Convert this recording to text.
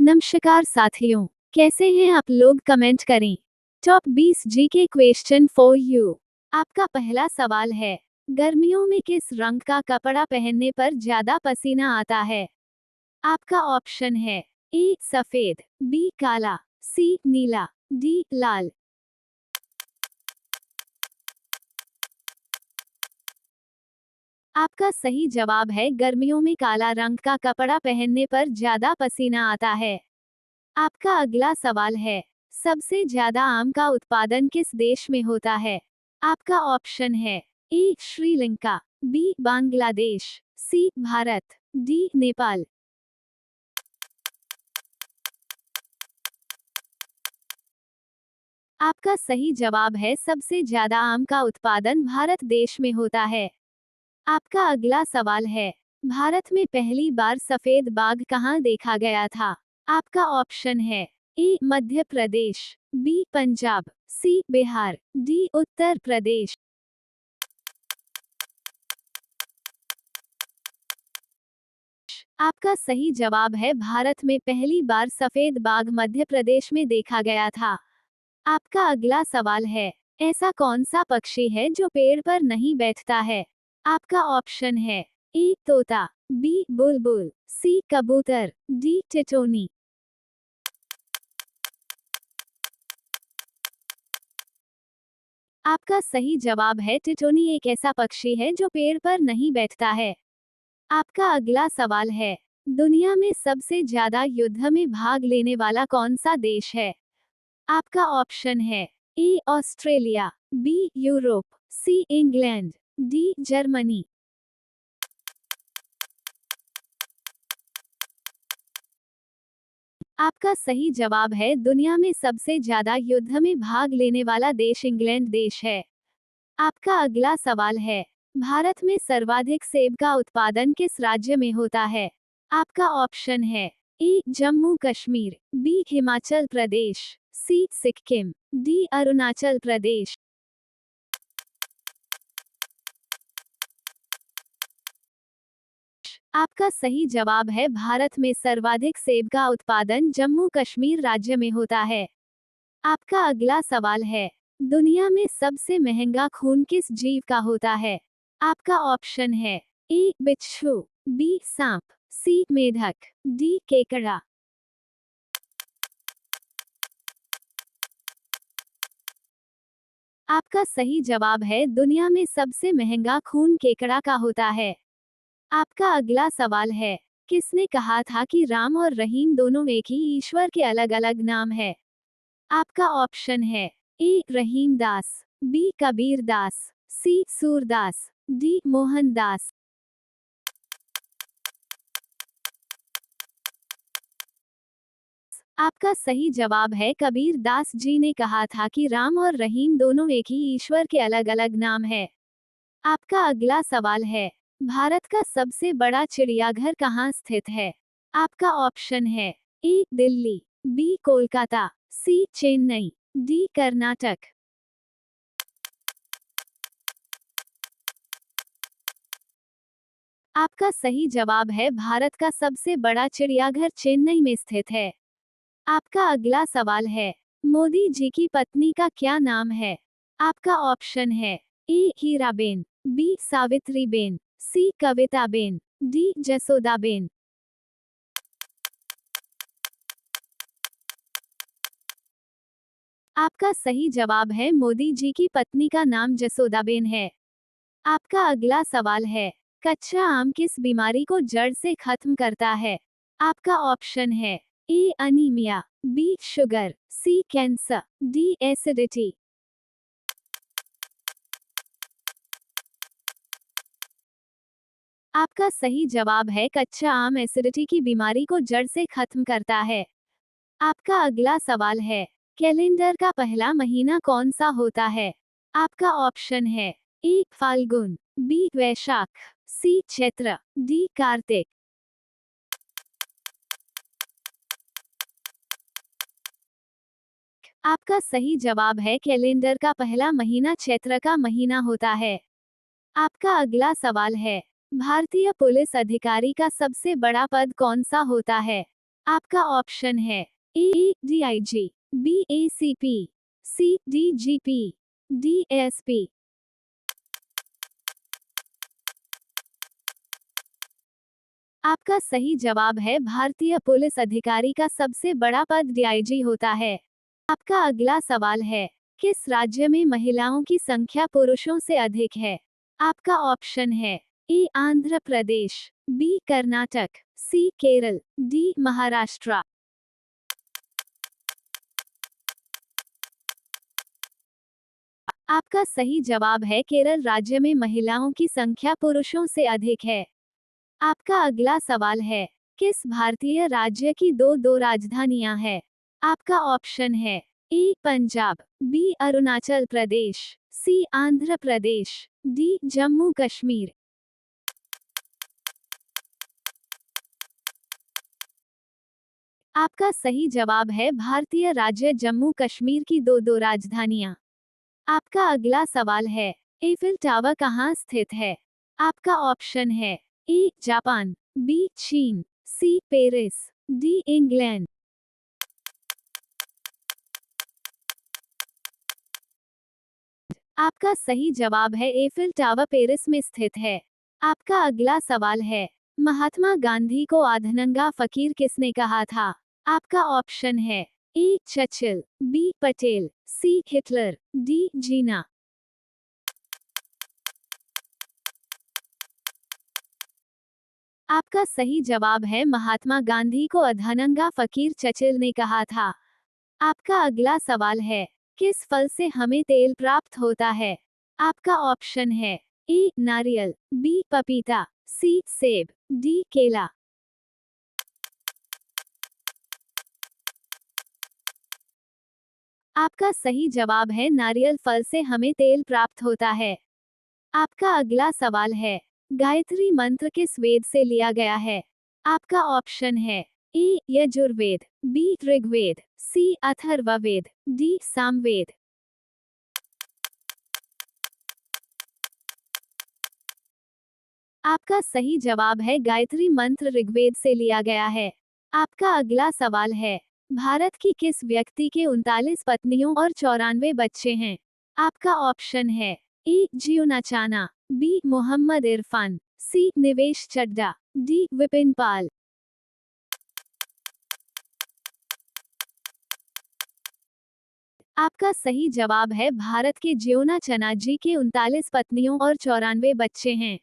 नमस्कार साथियों, कैसे हैं आप लोग, कमेंट करें। Top 20 GK question for you. आपका पहला सवाल है, गर्मियों में किस रंग का कपड़ा पहनने पर ज्यादा पसीना आता है? आपका ऑप्शन है ए सफेद, बी काला, सी नीला, डी लाल। आपका सही जवाब है गर्मियों में काला रंग का कपड़ा पहनने पर ज्यादा पसीना आता है। आपका अगला सवाल है, सबसे ज्यादा आम का उत्पादन किस देश में होता है? आपका ऑप्शन है ए श्रीलंका, बी बांग्लादेश, सी भारत, डी नेपाल। आपका सही जवाब है सबसे ज्यादा आम का उत्पादन भारत देश में होता है। आपका अगला सवाल है, भारत में पहली बार सफेद बाघ कहाँ देखा गया था? आपका ऑप्शन है ए मध्य प्रदेश, बी पंजाब, सी बिहार, डी उत्तर प्रदेश। आपका सही जवाब है भारत में पहली बार सफेद बाघ मध्य प्रदेश में देखा गया था। आपका अगला सवाल है, ऐसा कौन सा पक्षी है जो पेड़ पर नहीं बैठता है? आपका ऑप्शन है ए तोता, बी बुलबुल, सी कबूतर, डी टिटोनी। आपका सही जवाब है टिटोनी एक ऐसा पक्षी है जो पेड़ पर नहीं बैठता है। आपका अगला सवाल है, दुनिया में सबसे ज्यादा युद्ध में भाग लेने वाला कौन सा देश है? आपका ऑप्शन है A Australia, B Europe, C England, D Germany. आपका सही जवाब है दुनिया में सबसे ज्यादा युद्ध में भाग लेने वाला देश इंग्लैंड देश है। आपका अगला सवाल है, भारत में सर्वाधिक सेब का उत्पादन किस राज्य में होता है? आपका ऑप्शन है ए जम्मू कश्मीर, बी हिमाचल प्रदेश, सी सिक्किम, डी अरुणाचल प्रदेश। आपका सही जवाब है भारत में सर्वाधिक सेब का उत्पादन जम्मू कश्मीर राज्य में होता है। आपका अगला सवाल है, दुनिया में सबसे महंगा खून किस जीव का होता है? आपका ऑप्शन है ए बिच्छू, बी सांप, सी मेढक, डी केकड़ा। आपका सही जवाब है दुनिया में सबसे महंगा खून केकड़ा का होता है। आपका अगला सवाल है, किसने कहा था कि राम और रहीम दोनों एक ही ईश्वर के अलग अलग नाम है? आपका ऑप्शन है ए रहीम दास, बी कबीर दास, सी सूरदास, डी मोहन दास। आपका सही जवाब है कबीर दास जी ने कहा था कि राम और रहीम दोनों एक ही ईश्वर के अलग अलग नाम है। आपका अगला सवाल है, भारत का सबसे बड़ा चिड़ियाघर कहाँ स्थित है? आपका ऑप्शन है ए दिल्ली, बी कोलकाता, सी चेन्नई, डी कर्नाटक। आपका सही जवाब है भारत का सबसे बड़ा चिड़ियाघर चेन्नई में स्थित है। आपका अगला सवाल है, मोदी जी की पत्नी का क्या नाम है? आपका ऑप्शन है ए हीराबेन, बी सावित्रीबेन, सी कविताबेन, डी जसोदाबेन। आपका सही जवाब है मोदी जी की पत्नी का नाम जसोदाबेन है। आपका अगला सवाल है, कच्चा आम किस बीमारी को जड़ से खत्म करता है? आपका ऑप्शन है ए अनीमिया, बी शुगर, सी कैंसर, डी एसिडिटी। आपका सही जवाब है कच्चा आम एसिडिटी की बीमारी को जड़ से खत्म करता है। आपका अगला सवाल है, कैलेंडर का पहला महीना कौन सा होता है? आपका ऑप्शन है ए फाल्गुन, बी वैशाख, सी चैत्र, डी कार्तिक। आपका सही जवाब है कैलेंडर का पहला महीना चैत्र का महीना होता है। आपका अगला सवाल है, भारतीय पुलिस अधिकारी का सबसे बड़ा पद कौन सा होता है? आपका ऑप्शन है ए डीआईजी, बी एसीपी, सी डीजीपी, डी एसपी। आपका सही जवाब है भारतीय पुलिस अधिकारी का सबसे बड़ा पद डीआईजी होता है। आपका अगला सवाल है, किस राज्य में महिलाओं की संख्या पुरुषों से अधिक है? आपका ऑप्शन है ए आंध्र प्रदेश, बी कर्नाटक, सी केरल, डी महाराष्ट्र। आपका सही जवाब है केरल राज्य में महिलाओं की संख्या पुरुषों से अधिक है। आपका अगला सवाल है, किस भारतीय राज्य की दो राजधानियां हैं? आपका ऑप्शन है ए पंजाब, बी अरुणाचल प्रदेश, सी आंध्र प्रदेश, डी जम्मू कश्मीर। आपका सही जवाब है भारतीय राज्य जम्मू कश्मीर की दो राजधानियां। आपका अगला सवाल है, एफिल टावर कहाँ स्थित है? आपका ऑप्शन है ए जापान, बी चीन, सी पेरिस, डी इंग्लैंड। आपका सही जवाब है एफिल टावर पेरिस में स्थित है। आपका अगला सवाल है, महात्मा गांधी को आधनंगा फकीर किसने कहा था? आपका ऑप्शन है ए चर्चिल, बी पटेल, सी हिटलर, डी जीना। आपका सही जवाब है महात्मा गांधी को अधनंगा फकीर चर्चिल ने कहा था। आपका अगला सवाल है, किस फल से हमें तेल प्राप्त होता है? आपका ऑप्शन है ए नारियल, बी पपीता, सी सेब, डी केला। आपका सही जवाब है नारियल फल से हमें तेल प्राप्त होता है। आपका अगला सवाल है, गायत्री मंत्र किस वेद से लिया गया है? आपका ऑप्शन है ए यजुर्वेद, बी ऋग्वेद, सी अथर्ववेद, डी सामवेद। आपका सही जवाब है गायत्री मंत्र ऋग्वेद से लिया गया है। आपका अगला सवाल है, भारत की किस व्यक्ति के 39 पत्नियों और 94 बच्चे हैं? आपका ऑप्शन है ए जियोना चाना, बी मोहम्मद इरफान, सी निवेश चड्डा, डी विपिन पाल। आपका सही जवाब है भारत के जियोना चना जी के 39 पत्नियों और 94 बच्चे हैं।